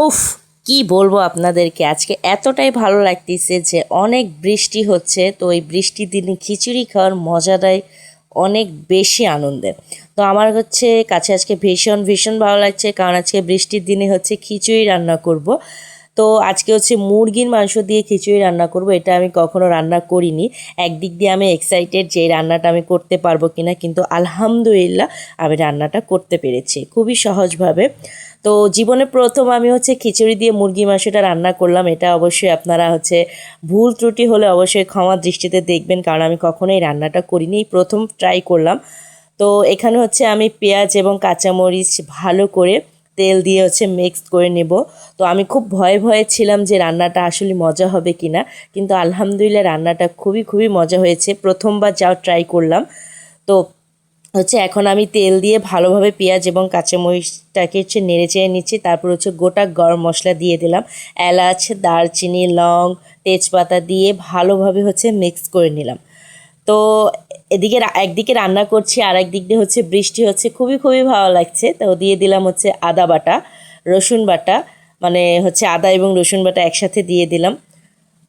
উফ, কি বলবো আপনাদেরকে, আজকে এতটাই ভালো লাগতেছে যে অনেক বৃষ্টি হচ্ছে। তো এই বৃষ্টির দিনে খিচুড়ি খাওয়ার মজাটাই অনেক বেশি আনন্দের। তো আমার হচ্ছে কাছে আজকে ভীষণ ভীষণ ভালো লাগছে, কারণ আজকে বৃষ্টির দিনে হচ্ছে খিচুড়ি রান্না করব। তো আজকে হচ্ছে মুরগির মাংস দিয়ে খিচুড়ি রান্না করব। এটা আমি কখনো রান্না করিনি। একদিক দিয়ে আমি এক্সাইটেড যে এই রান্নাটা আমি করতে পারবো কিনা, কিন্তু আলহামদুলিল্লাহ আমি রান্নাটা করতে পেরেছি খুবই সহজভাবে। তো জীবনে প্রথম আমি হচ্ছে খিচুড়ি দিয়ে মুরগি মাংসটা রান্না করলাম। এটা অবশ্যই আপনারা হচ্ছে ভুল ত্রুটি হলে অবশ্যই ক্ষমা দৃষ্টিতে দেখবেন, কারণ আমি কখনোই রান্নাটা করিনি, এই প্রথম ট্রাই করলাম। তো এখানে হচ্ছে আমি পেঁয়াজ এবং কাঁচামরিচ ভালো করে তেল দিয়ে হচ্ছে মিক্সড করে নেব। তো আমি খুব ভয়ে ভয়ে ছিলাম যে রান্নাটা আসলে মজা হবে কি না, কিন্তু আলহামদুলিল্লাহ রান্নাটা খুবই খুবই মজা হয়েছে। প্রথমবার যাও ট্রাই করলাম। তো হচ্ছে এখন আমি তেল দিয়ে ভালোভাবে পেঁয়াজ এবং কাঁচামরিচটাকে হচ্ছে নেড়ে চেড়ে নিচ্ছি। তারপর হচ্ছে গোটা গরম মশলা দিয়ে দিলাম, এলাচ, দারচিনি, লং, তেজপাতা দিয়ে ভালোভাবে হচ্ছে মিক্স করে নিলাম। তো এদিকে একদিকে রান্না করছি, আর একদিক দিয়ে হচ্ছে বৃষ্টি হচ্ছে, খুবই খুবই ভালো লাগছে। তো দিয়ে দিলাম হচ্ছে আদা বাটা, রসুন বাটা, মানে হচ্ছে আদা এবং রসুন বাটা একসাথে দিয়ে দিলাম।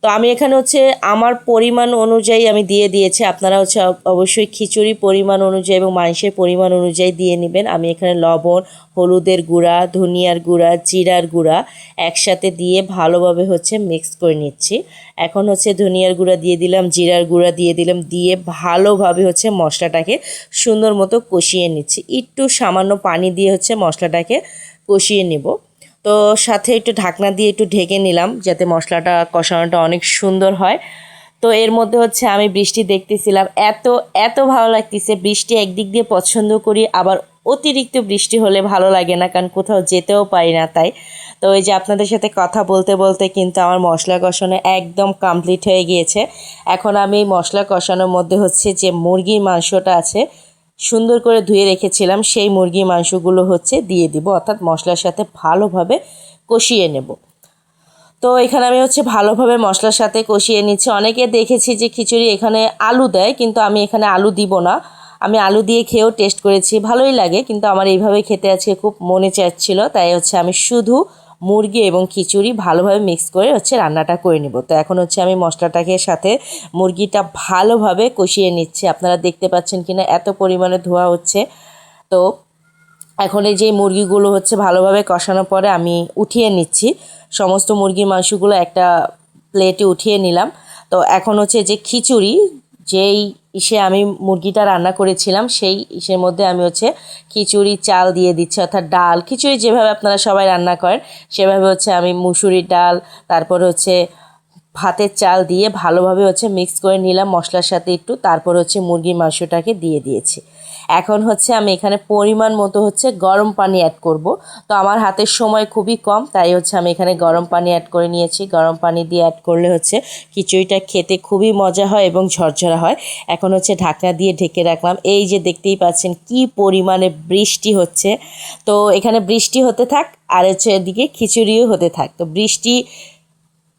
তো আমি এখানে হচ্ছে আমার পরিমাণ অনুযায়ী আমি দিয়ে দিয়েছি। আপনারা হচ্ছে অবশ্যই খিচুড়ি পরিমাণ অনুযায়ী এবং মাংসের পরিমাণ অনুযায়ী দিয়ে নেবেন। আমি এখানে লবণ, হলুদের গুঁড়া, ধনিয়ার গুঁড়া, জিরার গুঁড়া একসাথে দিয়ে ভালোভাবে হচ্ছে মিক্স করে নিচ্ছি। এখন হচ্ছে ধনিয়ার গুঁড়া দিয়ে দিলাম, জিরার গুঁড়া দিয়ে দিলাম, দিয়ে ভালোভাবে হচ্ছে মশলাটাকে সুন্দর মতো কষিয়ে নিচ্ছি। একটু সামান্য পানি দিয়ে হচ্ছে মশলাটাকে কষিয়ে নেব। তো সাথে একটু ঢাকনা দিয়ে একটু ঢেকে নিলাম, যাতে মশলাটা কষানোটা অনেক সুন্দর হয়। তো এর মধ্যে হচ্ছে আমি বৃষ্টি দেখতেছিলাম, এত এত ভালো লাগতেছে। বৃষ্টি একদিক দিয়ে পছন্দ করি, আবার অতিরিক্ত বৃষ্টি হলে ভালো লাগে না, কারণ কোথাও যেতেও পারি না তাই। তো এই যে আপনাদের সাথে কথা বলতে বলতে কিন্তু আমার মশলা কষানো একদম কমপ্লিট হয়ে গিয়েছে। এখন আমি মশলা কষানোর মধ্যে হচ্ছে যে মুরগির মাংসটা আছে, সুন্দর করে ধুয়ে রেখেছিলাম, সেই মুরগির মাংসগুলো হচ্ছে দিয়ে দিব, অর্থাৎ মশলার সাথে ভালোভাবে কষিয়ে নেব। তো এখানে আমি হচ্ছে ভালোভাবে মশলার সাথে কষিয়ে নিচ্ছি। অনেকে দেখেছি যে খিচুড়ি এখানে আলু দেয়, কিন্তু আমি এখানে আলু দিব না। আমি আলু দিয়ে খেয়েও টেস্ট করেছি, ভালোই লাগে, কিন্তু আমার এইভাবে খেতে আজকে খুব মনে চাচ্ছিল, তাই হচ্ছে আমি শুধু মুরগি এবং খিচুড়ি ভালোভাবে মিক্স করে হচ্ছে রান্নাটা করে নিব। তো এখন হচ্ছে আমি মশলাটাকে সাথে মুরগিটা ভালোভাবে কষিয়ে নিচ্ছি। আপনারা দেখতে পাচ্ছেন কিনা এত পরিমাণে ধোয়া হচ্ছে। তো এখন এই যে মুরগিগুলো হচ্ছে ভালোভাবে কষানোর পরে আমি উঠিয়ে নিচ্ছি। সমস্ত মুরগির মাংসগুলো একটা প্লেটে উঠিয়ে নিলাম। তো এখন হচ্ছে যে খিচুড়ি, যেই ইসে আমি মুরগিটা রান্না করেছিলাম, সেই ইসের মধ্যে আমি হচ্ছে খিচুড়ি চাল দিয়ে দিচ্ছি, অর্থাৎ ডাল। খিচুড়ি যেভাবে আপনারা সবাই রান্না করেন সেভাবে হচ্ছে আমি মুসুরির ডাল, তারপর হচ্ছে ভাতের চাল দিয়ে ভালোভাবে হচ্ছে মিক্স করে নিলাম মশলার সাথে একটু। তারপর হচ্ছে মুরগির মাংসটাকে দিয়ে দিয়েছি। এখন হচ্ছে আমি এখানে পরিমাণ মতো হচ্ছে গরম পানি অ্যাড করব। তো আমার হাতের সময় খুবই কম, তাই হচ্ছে আমি এখানে গরম পানি অ্যাড করে নিয়েছি। গরম পানি দিয়ে অ্যাড করলে হচ্ছে খিচুড়িটা খেতে খুবই মজা হয় এবং ঝরঝরা হয়। এখন হচ্ছে ঢাকনা দিয়ে ঢেকে রাখলাম। এই যে দেখতেই পাচ্ছেন কি পরিমাণে বৃষ্টি হচ্ছে। তো এখানে বৃষ্টি হতে থাক, আর হচ্ছে এদিকে খিচুড়িও হতে থাক। তো বৃষ্টি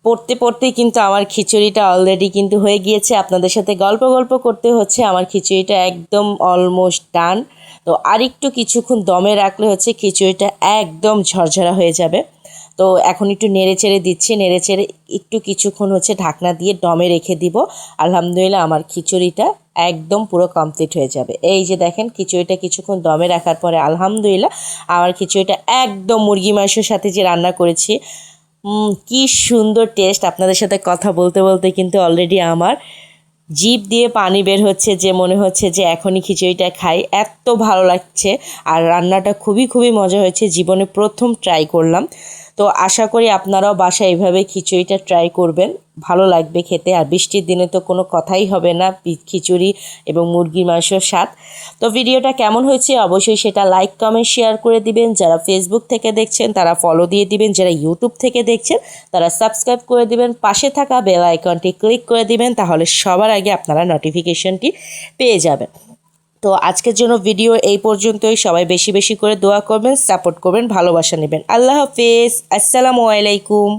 পড়তে পড়তেই কিন্তু আমার খিচুড়িটা অলরেডি কিন্তু হয়ে গিয়েছে। আপনাদের সাথে গল্প গল্প করতে হচ্ছে আমার খিচুড়িটা একদম অলমোস্ট ডান। তো আরেকটু কিছুক্ষণ দমে রাখলে হচ্ছে খিচুড়িটা একদম ঝরঝরা হয়ে যাবে। তো এখন একটু নেড়ে চেড়ে দিচ্ছি, নেড়ে চেড়ে একটু কিছুক্ষণ হচ্ছে ঢাকনা দিয়ে দমে রেখে দিব। আলহামদুলিল্লাহ আমার খিচুড়িটা একদম পুরো কমপ্লিট হয়ে যাবে। এই যে দেখেন খিচুড়িটা কিছুক্ষণ দমে রাখার পরে আলহামদুলিল্লাহ আমার খিচুড়িটা একদম মুরগি মাংসের সাথে যে রান্না করেছি, কি সুন্দর টেস্ট। আপনাদের সাথে কথা বলতে বলতে কিন্তু অলরেডি আমার জিভ দিয়ে পানি বের হচ্ছে, যে মনে হচ্ছে যে এখনই খিচুড়িটা খাই, এত ভালো লাগছে। আর রান্নাটা খুবই খুবই মজা হয়েছে, জীবনে প্রথম ট্রাই করলাম। তো আশা করি আপনারাও বাসায় এইভাবে খিচুড়িটা ট্রাই করবেন, ভালো লাগবে খেতে। আর বৃষ্টির দিনে তো কোনো কথাই হবে না খিচুড়ি এবং মুরগির মাংসর স্বাদ। তো ভিডিওটা কেমন হয়েছে অবশ্যই সেটা লাইক, কমেন্ট, শেয়ার করে দিবেন। যারা ফেসবুক থেকে দেখছেন তারা ফলো দিয়ে দিবেন, যারা ইউটিউব থেকে দেখছেন তারা সাবস্ক্রাইব করে দিবেন, পাশে থাকা বেল আইকনটি ক্লিক করে দিবেন, তাহলে সবার আগে আপনারা নোটিফিকেশনটি পেয়ে যাবেন। তো আজকের জন্য ভিডিও এই পর্যন্তই। সবাই বেশি বেশি করে দোয়া করবেন, সাপোর্ট করবেন, ভালোবাসা নেবেন। আল্লাহ হাফেজ, আসসালামু আলাইকুম।